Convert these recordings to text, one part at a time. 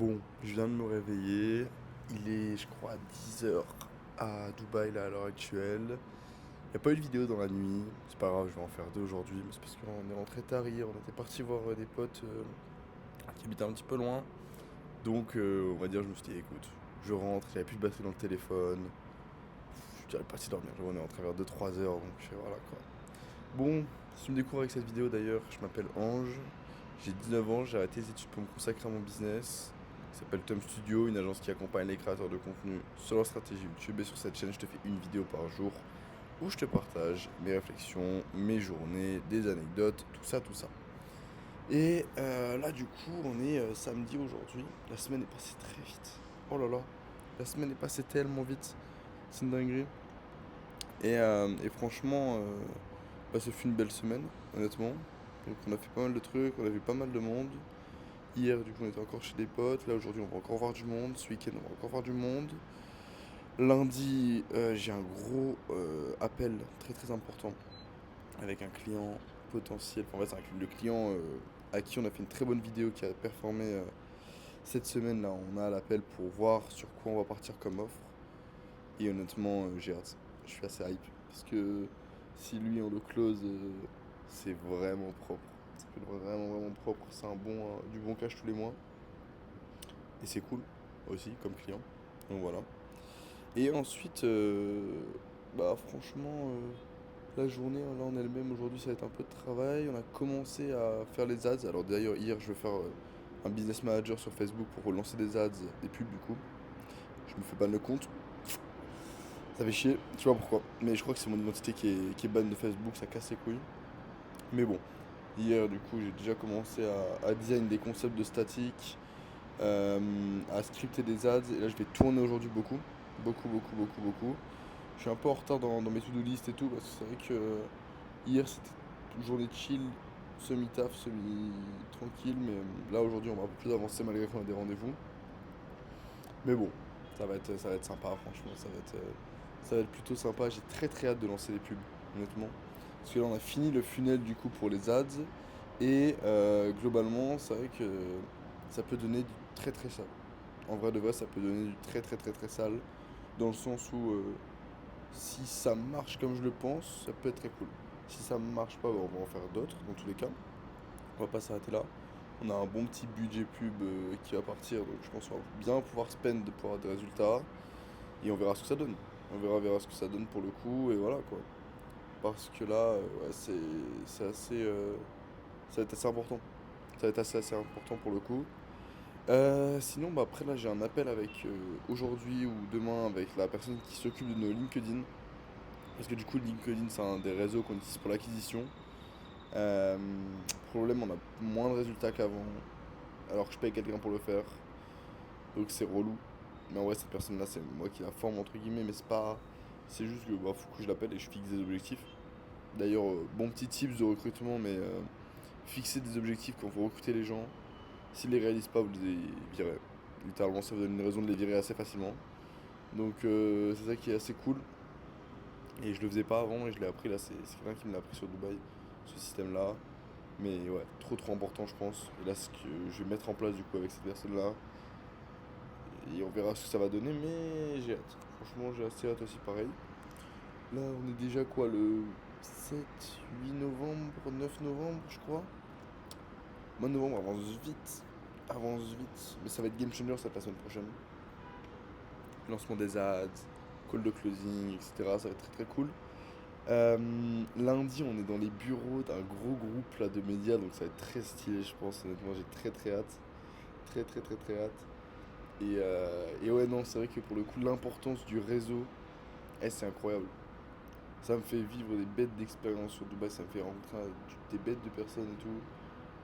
Bon, je viens de me réveiller. Il est, je crois, 10 heures à Dubaï là à l'heure actuelle. Il n'y a pas eu de vidéo dans la nuit. C'est pas grave, je vais en faire deux aujourd'hui. Mais c'est parce qu'on est rentré tard hier. On était parti voir des potes qui habitent un petit peu loin. Donc, on va dire, je me suis dit, écoute, je rentre. J'avais plus de batterie dans le téléphone. Je suis déjà parti dormir. On est rentré vers 2-3 heures. Donc, voilà quoi. Bon, si tu me découvres avec cette vidéo d'ailleurs, je m'appelle Ange. J'ai 19 ans, j'ai arrêté les études pour me consacrer à mon business qui s'appelle Tom Studio, une agence qui accompagne les créateurs de contenu sur leur stratégie YouTube. Et sur cette chaîne, je te fais une vidéo par jour où je te partage mes réflexions, mes journées, des anecdotes, tout ça, tout ça. Et là, du coup, on est samedi aujourd'hui. La semaine est passée très vite. Oh là là, la semaine est passée tellement vite. C'est une dinguerie. Et franchement, bah, ce fut une belle semaine, honnêtement. Donc on a fait pas mal de trucs, on a vu pas mal de monde. Hier, du coup, on était encore chez des potes. Là, aujourd'hui, on va encore voir du monde. Ce week-end, on va encore voir du monde. Lundi, j'ai un gros appel très très important avec un client potentiel. Enfin, en fait, c'est le client à qui on a fait une très bonne vidéo qui a performé cette semaine. Là, on a l'appel pour voir sur quoi on va partir comme offre. Et honnêtement, j'ai hâte. Je suis assez hype. Parce que si lui, on le close, c'est vraiment propre. Ça peut être vraiment, vraiment propre. C'est du bon cash tous les mois. Et c'est cool aussi comme client. Donc voilà. Et ensuite, bah franchement, la journée là en elle-même aujourd'hui, ça va être un peu de travail. On a commencé à faire les ads. Alors d'ailleurs, hier, je vais faire un business manager sur Facebook pour relancer des ads, des pubs du coup. Je me fais ban le compte. Ça fait chier, tu vois pourquoi. Mais je crois que c'est mon identité qui est ban de Facebook, ça casse les couilles. Mais bon, hier, du coup, j'ai déjà commencé à design des concepts de statique, à scripter des ads. Et là, je vais tourner aujourd'hui beaucoup. Beaucoup, beaucoup, beaucoup, beaucoup. Je suis un peu en retard dans mes to-do list et tout, parce que c'est vrai que hier, c'était une journée chill, semi-taf, semi-tranquille. Mais là, aujourd'hui, on va un peu plus avancer malgré qu'on a des rendez-vous. Mais bon, ça va être sympa, franchement. Ça va être plutôt sympa. J'ai très très hâte de lancer les pubs, honnêtement. Parce que là, on a fini le funnel du coup pour les ads. Et globalement, c'est vrai que ça peut donner du très très sale. En vrai de vrai, ça peut donner du très très très très sale. Dans le sens où si ça marche comme je le pense, ça peut être très cool. Si ça marche pas, bah, on va en faire d'autres dans tous les cas. On va pas s'arrêter là. On a un bon petit budget pub qui va partir, donc je pense qu'on va bien pouvoir spend pour avoir des résultats. Et on verra ce que ça donne. On verra ce que ça donne pour le coup, et voilà quoi. Parce que là, ouais, c'est assez. Ça va être assez important. Ça va être assez important pour le coup. Sinon, bah, après là, j'ai un appel avec aujourd'hui ou demain avec la personne qui s'occupe de nos LinkedIn. Parce que du coup, LinkedIn, c'est un des réseaux qu'on utilise pour l'acquisition. Euh, Problème, on a moins de résultats qu'avant, alors que je paye quelqu'un pour le faire. Donc c'est relou. Mais en vrai, cette personne-là, c'est moi qui la forme, entre guillemets, mais c'est pas. C'est juste que bah, faut que je l'appelle et je fixe des objectifs. D'ailleurs, bon petit tips de recrutement, mais fixer des objectifs quand vous recrutez les gens. S'ils les réalisent pas, vous les virez. Littéralement, ça vous donne une raison de les virer assez facilement. Donc c'est ça qui est assez cool. Et je le faisais pas avant et je l'ai appris là, c'est quelqu'un qui me l'a appris sur Dubaï, ce système-là. Mais ouais, trop trop important je pense. Et là, ce que je vais mettre en place du coup avec cette personne-là. Et on verra ce que ça va donner, mais j'ai hâte. Franchement, j'ai assez hâte aussi pareil. Là, on est déjà quoi, le 7, 8 novembre, 9 novembre, je crois. Mois de novembre avance vite. Avance vite. Mais ça va être game changer cette la semaine prochaine. Lancement des ads, call de closing, etc. Ça va être très très cool. Lundi, on est dans les bureaux d'un gros groupe là, de médias, donc ça va être très stylé, je pense. Honnêtement, j'ai très très hâte. Très très très très hâte. Et ouais, non, c'est vrai que pour le coup, l'importance du réseau, c'est incroyable. Ça me fait vivre des bêtes d'expérience sur Dubaï, ça me fait rencontrer des bêtes de personnes et tout.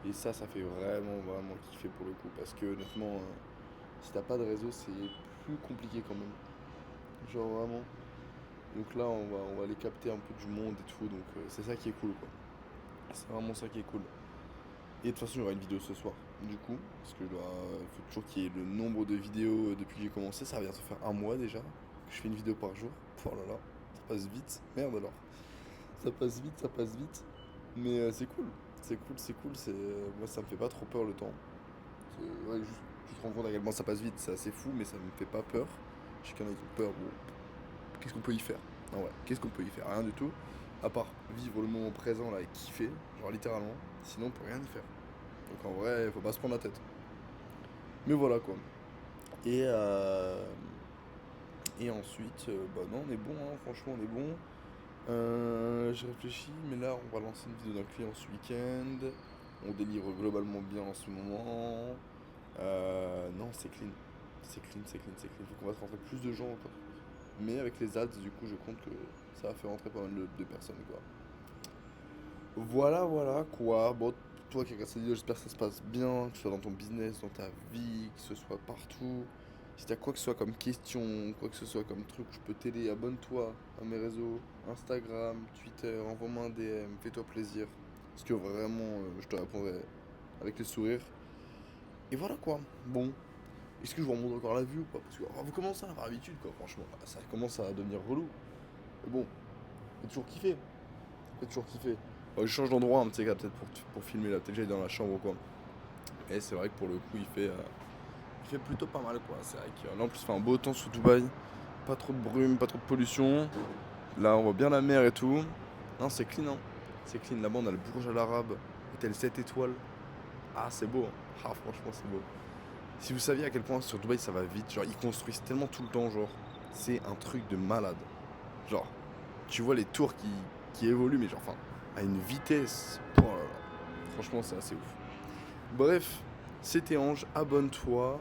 Et ça fait vraiment vraiment kiffer pour le coup. Parce que honnêtement, si t'as pas de réseau, c'est plus compliqué quand même. Genre vraiment. Donc là, on va aller capter un peu du monde et tout, donc c'est ça qui est cool quoi. C'est vraiment ça qui est cool. Et de toute façon, il y aura une vidéo ce soir, du coup, parce que là, il faut toujours qu'il y ait le nombre de vidéos depuis que j'ai commencé. Ça va bientôt faire un mois déjà que je fais une vidéo par jour. Oh là là, ça passe vite. Merde alors. Ça passe vite, ça passe vite. Mais c'est cool. C'est cool, c'est cool. Moi, ça me fait pas trop peur le temps. Ouais, Tu te rends compte à quel point ça passe vite, c'est assez fou, mais ça me fait pas peur. Je sais qu'il y en a qui ont peur, bon, qu'est-ce qu'on peut y faire? Non, ouais, qu'est-ce qu'on peut y faire? Rien du tout. À part vivre le moment présent là et kiffer, genre littéralement. Sinon, on peut rien y faire. Donc en vrai, faut pas se prendre la tête. Mais voilà quoi. Et, euh, et ensuite, bah non, on est bon, hein, franchement, on est bon. Je réfléchis, mais là, on va lancer une vidéo d'un client ce week-end. On délivre globalement bien en ce moment. Non, c'est clean. C'est clean, c'est clean, c'est clean. Faut qu'on va rentrer plus de gens encore. Mais avec les ads, du coup, je compte que ça va faire rentrer pas mal de personnes, quoi. Voilà, voilà, quoi. Bon, toi qui regardes cette vidéo, j'espère que ça se passe bien, que ce soit dans ton business, dans ta vie, que ce soit partout. Si t'as quoi que ce soit comme question, quoi que ce soit comme truc, je peux t'aider, abonne-toi à mes réseaux, Instagram, Twitter, envoie-moi un DM, fais-toi plaisir. Parce que vraiment, je te répondrai avec le sourire. Et voilà quoi. Bon, est-ce que je vous remonte encore la vue ou pas? Parce que vous commencez à avoir l'habitude quoi, franchement. Ça commence à devenir relou. Mais bon, j'ai toujours kiffé. J'ai toujours kiffé. Je change d'endroit un petit gars peut-être pour filmer là. Peut-être que j'aille dans la chambre ou quoi. Et c'est vrai que pour le coup, il fait plutôt pas mal quoi. C'est vrai que là en plus, il fait un beau temps sur Dubaï. Pas trop de brume, pas trop de pollution. Là, on voit bien la mer et tout. Non, c'est clean, hein. C'est clean. Là-bas, on a le Bourj Al Arab, hôtel 7 étoiles. Ah, c'est beau, hein. Ah, franchement, c'est beau. Si vous saviez à quel point sur Dubaï ça va vite, genre ils construisent tellement tout le temps, genre, c'est un truc de malade. Genre, tu vois les tours qui évoluent, mais genre, enfin, à une vitesse. Oh là là. Franchement, c'est assez ouf. Bref, c'était Ange, abonne-toi.